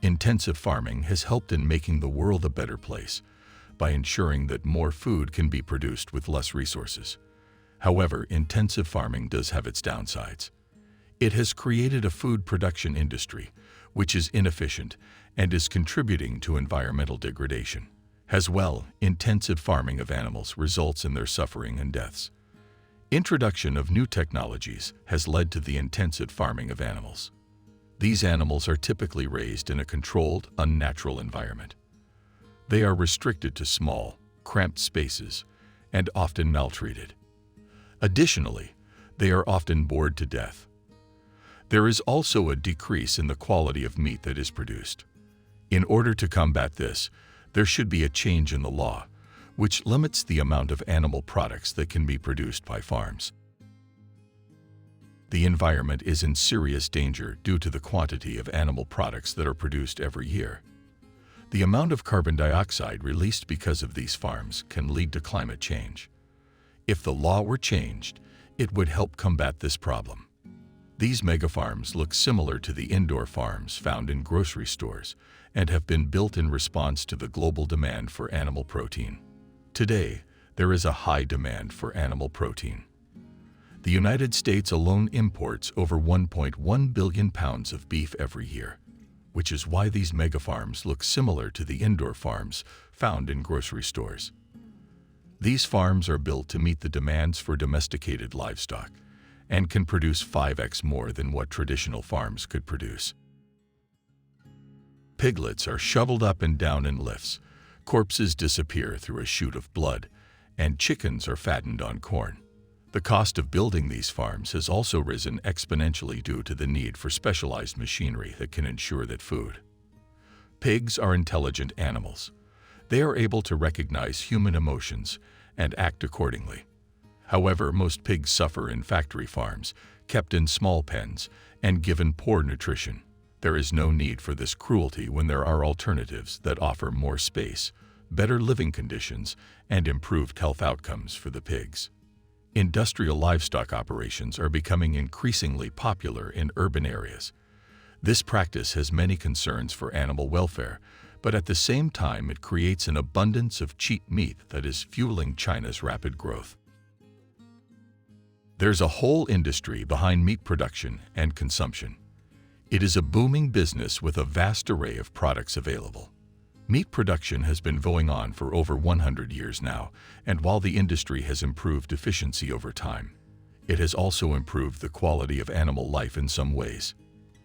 Intensive farming has helped in making the world a better place by ensuring that more food can be produced with less resources. However, intensive farming does have its downsides. It has created a food production industry which is inefficient and is contributing to environmental degradation. As well, intensive farming of animals results in their suffering and deaths. Introduction of new technologies has led to the intensive farming of animals. These animals are typically raised in a controlled, unnatural environment. They are restricted to small, cramped spaces and often maltreated. Additionally, they are often bored to death. There is also a decrease in the quality of meat that is produced. In order to combat this, there should be a change in the law, which limits the amount of animal products that can be produced by farms. The environment is in serious danger due to the quantity of animal products that are produced every year. The amount of carbon dioxide released because of these farms can lead to climate change. If the law were changed, it would help combat this problem. These megafarms look similar to the indoor farms found in grocery stores and have been built in response to the global demand for animal protein. Today, there is a high demand for animal protein. The United States alone imports over 1.1 billion pounds of beef every year, which is why these megafarms look similar to the indoor farms found in grocery stores. These farms are built to meet the demands for domesticated livestock and can produce 5x more than what traditional farms could produce. Piglets are shoveled up and down in lifts, corpses disappear through a chute of blood, and chickens are fattened on corn. The cost of building these farms has also risen exponentially due to the need for specialized machinery that can ensure that food. Pigs are intelligent animals. They are able to recognize human emotions and act accordingly. However, most pigs suffer in factory farms, kept in small pens, and given poor nutrition. There is no need for this cruelty when there are alternatives that offer more space, better living conditions, and improved health outcomes for the pigs. Industrial livestock operations are becoming increasingly popular in urban areas. This practice has many concerns for animal welfare, but at the same time it creates an abundance of cheap meat that is fueling China's rapid growth. There's a whole industry behind meat production and consumption. It is a booming business with a vast array of products available. Meat production has been going on for over 100 years now, and while the industry has improved efficiency over time, it has also improved the quality of animal life in some ways.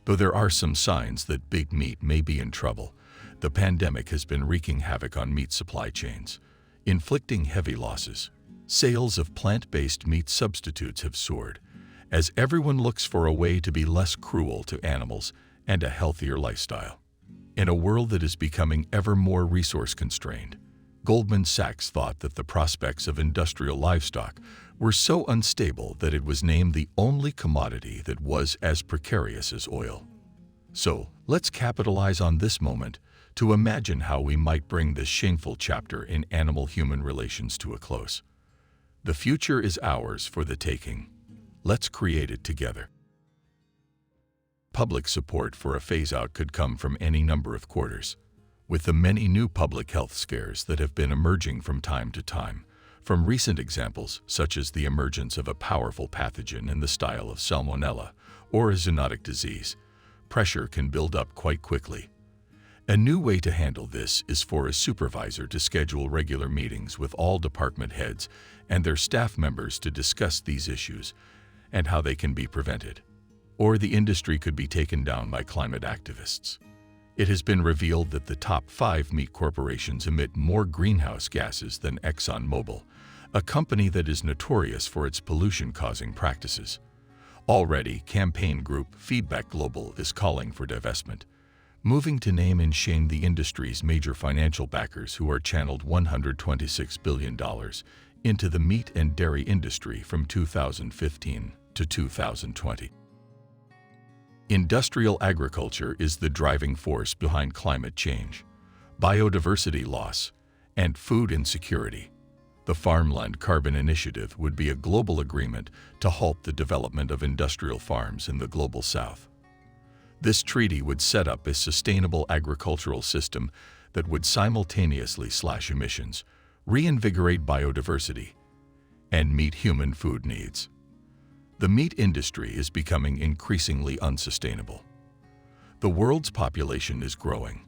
Though there are some signs that big meat may be in trouble, the pandemic has been wreaking havoc on meat supply chains, inflicting heavy losses. Sales of plant-based meat substitutes have soared, as everyone looks for a way to be less cruel to animals and a healthier lifestyle. In a world that is becoming ever more resource-constrained, Goldman Sachs thought that the prospects of industrial livestock were so unstable that it was named the only commodity that was as precarious as oil. So, let's capitalize on this moment to imagine how we might bring this shameful chapter in animal-human relations to a close. The future is ours for the taking. Let's create it together. Public support for a phase-out could come from any number of quarters. With the many new public health scares that have been emerging from time to time, from recent examples such as the emergence of a powerful pathogen in the style of Salmonella or a zoonotic disease, pressure can build up quite quickly. A new way to handle this is for a supervisor to schedule regular meetings with all department heads and their staff members to discuss these issues and how they can be prevented. Or the industry could be taken down by climate activists. It has been revealed that the top 5 meat corporations emit more greenhouse gases than ExxonMobil, a company that is notorious for its pollution-causing practices. Already, campaign group Feedback Global is calling for divestment, moving to name and shame the industry's major financial backers who are channeled $126 billion into the meat and dairy industry from 2015 to 2020. Industrial agriculture is the driving force behind climate change, biodiversity loss, and food insecurity. The Farmland Carbon Initiative would be a global agreement to halt the development of industrial farms in the Global South. This treaty would set up a sustainable agricultural system that would simultaneously slash emissions, reinvigorate biodiversity, and meet human food needs. The meat industry is becoming increasingly unsustainable. The world's population is growing,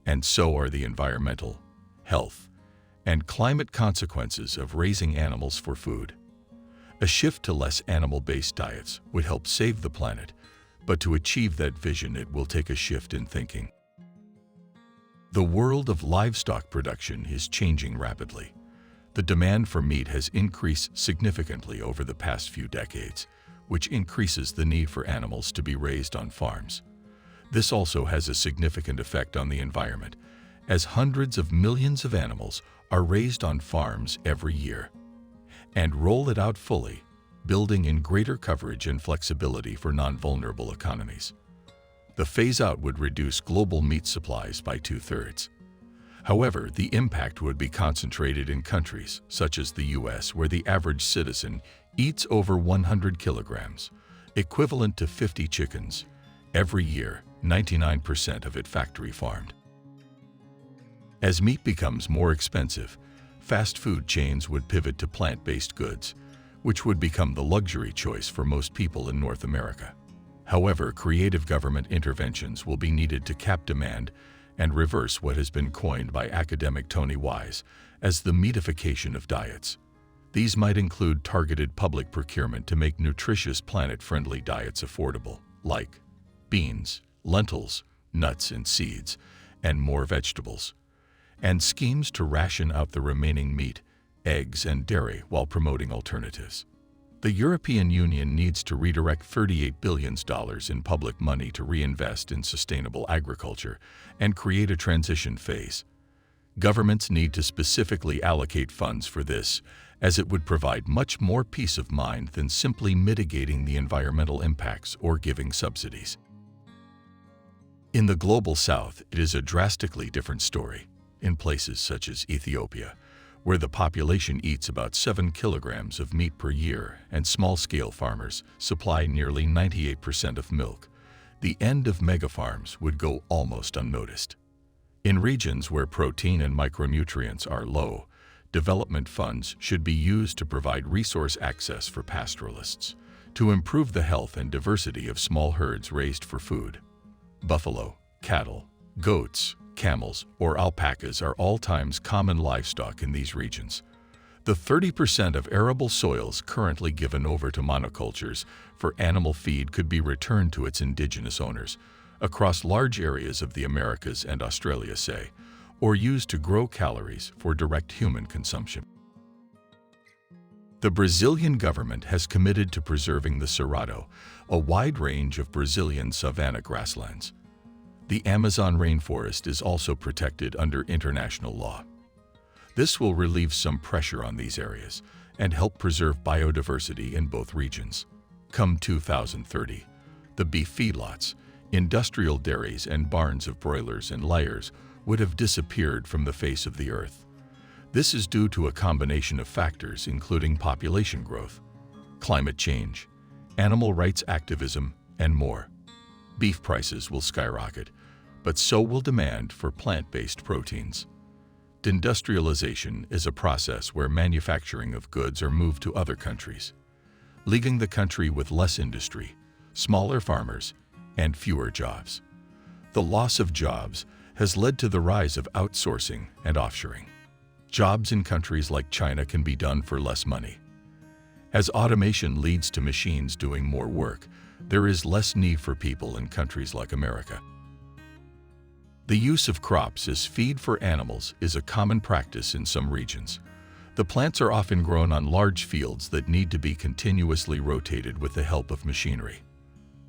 and so are the environmental, health, and climate consequences of raising animals for food. A shift to less animal-based diets would help save the planet, but to achieve that vision, it will take a shift in thinking. The world of livestock production is changing rapidly. The demand for meat has increased significantly over the past few decades, which increases the need for animals to be raised on farms. This also has a significant effect on the environment, as hundreds of millions of animals are raised on farms every year. And roll it out fully, building in greater coverage and flexibility for non-vulnerable economies. The phase-out would reduce global meat supplies by 2/3. However, the impact would be concentrated in countries such as the US, where the average citizen eats over 100 kilograms, equivalent to 50 chickens, every year, 99% of it factory farmed. As meat becomes more expensive, fast food chains would pivot to plant-based goods, which would become the luxury choice for most people in North America. However, creative government interventions will be needed to cap demand and reverse what has been coined by academic Tony Wise as the meatification of diets. These might include targeted public procurement to make nutritious planet-friendly diets affordable, like beans, lentils, nuts and seeds, and more vegetables, and schemes to ration out the remaining meat, eggs, and dairy while promoting alternatives. The European Union needs to redirect $38 billion in public money to reinvest in sustainable agriculture and create a transition phase. Governments need to specifically allocate funds for this, as it would provide much more peace of mind than simply mitigating the environmental impacts or giving subsidies. In the Global South, it is a drastically different story. In places such as Ethiopia, where the population eats about 7 kilograms of meat per year and small-scale farmers supply nearly 98% of milk, the end of megafarms would go almost unnoticed. In regions where protein and micronutrients are low, development funds should be used to provide resource access for pastoralists, to improve the health and diversity of small herds raised for food. Buffalo, cattle, goats, camels, or alpacas are all times common livestock in these regions. The 30% of arable soils currently given over to monocultures for animal feed could be returned to its indigenous owners across large areas of the Americas and Australia, say, or used to grow calories for direct human consumption. The Brazilian government has committed to preserving the Cerrado, a wide range of Brazilian savanna grasslands. The Amazon rainforest is also protected under international law. This will relieve some pressure on these areas and help preserve biodiversity in both regions. Come 2030, the beef feedlots, industrial dairies, and barns of broilers and layers would have disappeared from the face of the earth. This is due to a combination of factors including population growth, climate change, animal rights activism, and more. Beef prices will skyrocket, but so will demand for plant-based proteins. Deindustrialization is a process where manufacturing of goods are moved to other countries, leaving the country with less industry, smaller farmers, and fewer jobs. The loss of jobs has led to the rise of outsourcing and offshoring. Jobs in countries like China can be done for less money. As automation leads to machines doing more work, there is less need for people in countries like America. The use of crops as feed for animals is a common practice in some regions. The plants are often grown on large fields that need to be continuously rotated with the help of machinery.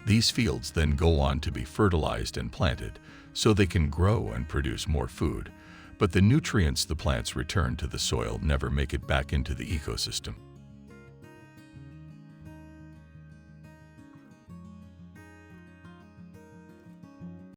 These fields then go on to be fertilized and planted so they can grow and produce more food, but the nutrients the plants return to the soil never make it back into the ecosystem.